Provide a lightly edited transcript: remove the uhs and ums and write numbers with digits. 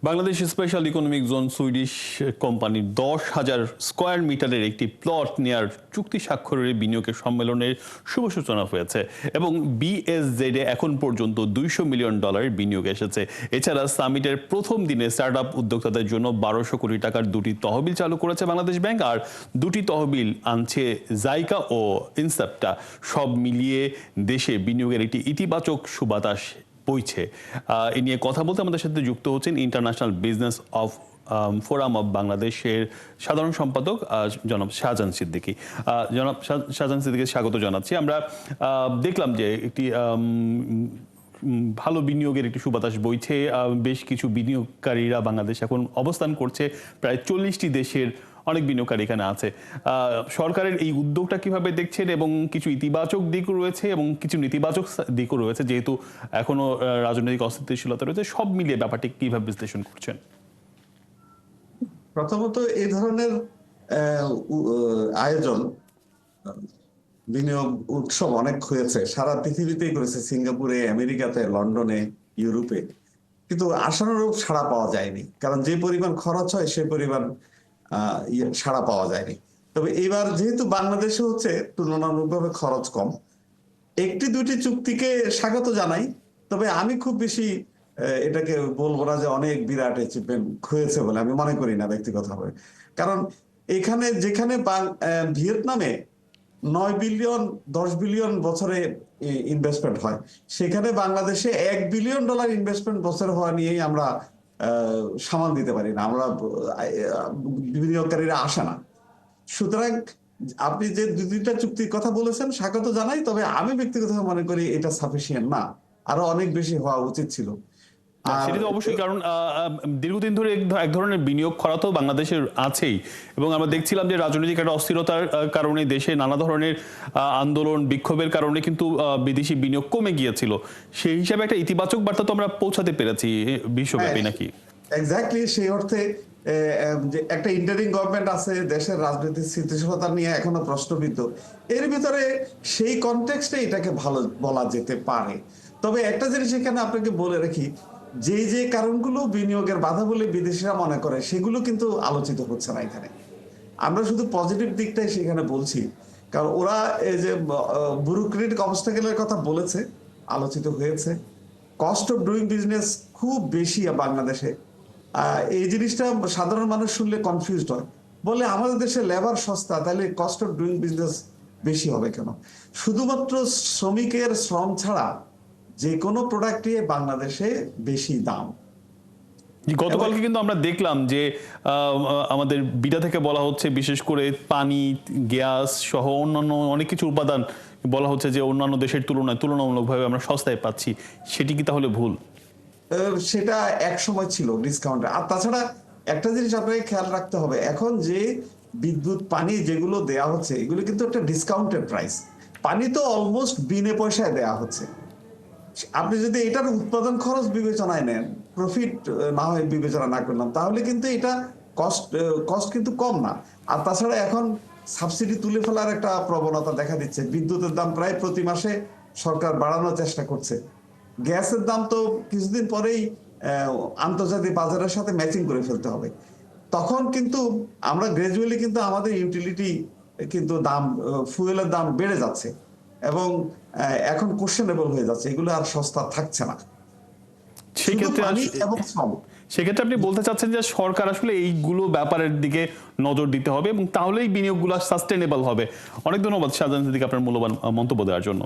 Bangladesh special economic zone Swedish কোম্পানির 10,000 square মিটারের একটি প্লট নেয়ার চুক্তি স্বাক্ষরের বিনিয়োগের সম্মেলনের শুভ সূচনা হয়েছে এবং বিএসজেড এখন পর্যন্ত $200 মিলিয়ন বিনিয়োগ এসেছে। এছাড়া সামিটের প্রথম দিনে স্টার্টআপ উদ্যোক্তাদের জন্য 1200 কোটি টাকার দুটি তহবিল চালু করেছে বাংলাদেশ ব্যাংক, আর দুটি তহবিল আনছে জাইকা ও ইনসেপ্টা। সব মিলিয়ে দেশে বিনিয়োগের একটি ইতিবাচক সুবাতাস বইছে। এ নিয়ে কথা বলতে আমাদের সাথে যুক্ত হচ্ছেন international business of forum of বাংলাদেশের সাধারণ সম্পাদক জনাব শাহজাহান সিদ্দিকী। জনাব শাহজাহান সিদ্দিকীকে স্বাগত জানাচ্ছি। আমরা দেখলাম যে একটি ভালো বিনিয়োগের একটি সুবাতাস বইছে। বেশ কিছু বিনিয়োগকারীরা বাংলাদেশ এখন অবস্থান করছে, প্রায় 40টি দেশের অনেক বিনিয়োগকারী এখানে আছে। সরকারের এই উদ্যোগটা কিভাবে দেখছেন, এবং কিছু ইতিবাচক দিক রয়েছে এবং কিছু নেতিবাচক দিকও রয়েছে, যেহেতু এখনো রাজনৈতিক অস্থিতিশীলতা রয়েছে, সব মিলিয়ে ব্যাপারটি কিভাবে বিশ্লেষণ করছেন? প্রথমত এই ধরনের আয়োজন, বিনিয়োগ উৎসব অনেক হয়েছে, সারা পৃথিবীতেই করেছে, সিঙ্গাপুরে, আমেরিকাতে, লন্ডনে, ইউরোপে, কিন্তু আশানুরূপ সাড়া পাওয়া যায়নি। কারণ যে পরিমাণ খরচ হয় সে পরিমাণ সাড়া পাওয়া যায়নি। তবে এবার যেহেতু বাংলাদেশে হচ্ছে তুলনামূলকভাবে খরচ কম, একটি দুটি চুক্তিকে স্বাগত জানাই। তবে আমি খুব বেশি এটাকে বলবো না যে অনেক বিরাট অ্যাচিভমেন্ট হয়েছে বলে আমি মনে করি না ব্যক্তিগতভাবে। কারণ এখানে যেখানে ভিয়েতনামে 9 বিলিয়ন 10 বিলিয়ন বছরে ইনভেস্টমেন্ট হয়, সেখানে বাংলাদেশে $1 বিলিয়ন ইনভেস্টমেন্ট বছর হওয়া নিয়েই আমরা সামাল দিতে পারি না, আমরা বিনিয়োগকারীরা আসে না। সুতরাং আপনি যে দুইটা চুক্তির কথা বলেছেন স্বাগত জানাই, তবে আমি ব্যক্তিগতভাবে মনে করি এটা সাফিসিয়েন্ট না, আরো অনেক বেশি হওয়া উচিত ছিল। সেটা তো অবশ্যই, কারণ দীর্ঘদিন ধরে এক ধরনের বিনিয়োগ খরা তো বাংলাদেশের আছেই, এবং আমরা দেখছিলাম যে রাজনৈতিক একটা অস্থিরতার কারণে দেশে নানা ধরনের আন্দোলন বিক্ষোভের কারণে কিন্তু বিদেশি বিনিয়োগ কমে গিয়েছিল। সেই হিসাবে একটা ইতিবাচক বার্তা তো আমরা পৌঁছাতে পেরেছি বিশ্বব্যাপী, নাকি? এক্স্যাক্টলি, সেই অর্থে যে একটা ইন্টারিম গভর্নমেন্ট আছে, দেশের রাজনৈতিক স্থিতিশীলতা নিয়ে এখনো প্রশ্নবিদ্ধ, এর ভিতরে সেই কনটেক্সটে এটাকে ভালো বলা যেতে পারে। তবে একটা জিনিস এখানে আপনাকে বলে রাখি, যে যে কারণগুলো বিনিয়োগের বাধা বলে বিদেশিরা মনে করে সেগুলো কিন্তু আলোচিত হচ্ছে না এখানে। আমরা শুধু পজিটিভ দিকটাই সেখানে বলছি, কারণ ওরা এই যে ব্যুরোক্রেটিক অবস্টাকেলের কথা বলেছে, আলোচিত হয়েছে। কস্ট অফ ডুইং বিজনেস খুব বেশি বাংলাদেশে। এই জিনিসটা সাধারণ মানুষ শুনলে কনফিউজড হয়, বলে আমাদের দেশে লেবার সস্তা, তাহলে কস্ট অফ ডুইং বিজনেস বেশি হবে কেন? শুধুমাত্র শ্রমিকের শ্রম ছাড়া যে কোনো প্রোডাক্টই বাংলাদেশে বেশি দাম। গতকালকে কিন্তু আমরা দেখলাম যে আমাদের বিডা থেকে বলা হচ্ছে, বিশেষ করে পানি, গ্যাস সহ অন্যান্য অনেক কিছু উপাদান বলা হচ্ছে যে অন্যান্য দেশের তুলনায় তুলনামূলকভাবে আমরা সস্তায় পাচ্ছি। সেটি কি তাহলে ভুল? সেটা এক সময় ছিল ডিসকাউন্টে। আর তাছাড়া একটা জিনিস আপনাকে খেয়াল রাখতে হবে, এখন যে বিদ্যুৎ, পানি যেগুলো দেয়া হচ্ছে এগুলো কিন্তু একটা ডিসকাউন্টেড প্রাইস। পানি তো অলমোস্ট বিনে পয়সায় দেয়া হচ্ছে। আপনি যদি এটার উৎপাদন খরচ বিবেচনায় নেন, প্রফিট না হয় বিবেচনা না করলাম, তাহলে কিন্তু এটা কস্ট কিন্তু কম না। আর তাছাড়া এখন সাবসিডি তুলে ফেলার একটা প্রবণতা দেখা দিচ্ছে। বিদ্যুতের দাম প্রায় প্রতি মাসে সরকার বাড়ানোর চেষ্টা করছে। গ্যাসের দাম তো কিছুদিন পরেই আন্তর্জাতিক বাজারের সাথে ম্যাচিং করে ফেলতে হবে। তখন কিন্তু আমরা গ্রাজুয়ালি কিন্তু আমাদের ইউটিলিটি কিন্তু দাম, ফুয়েলের দাম বেড়ে যাচ্ছে এবং এখন কোশ্চেনেবল হয়ে যাচ্ছে, এগুলো আর সস্তা থাকছে না। সেক্ষেত্রে আপনি বলতে চাচ্ছেন যে সরকার আসলে এইগুলো ব্যাপারের দিকে নজর দিতে হবে এবং তাহলেই বিনিয়োগগুলো সাস্টেনেবল হবে। অনেক ধন্যবাদ শাহজাহান সিদ্দিকী আপনার মূল্যবান মন্তব্য দেওয়ার জন্য।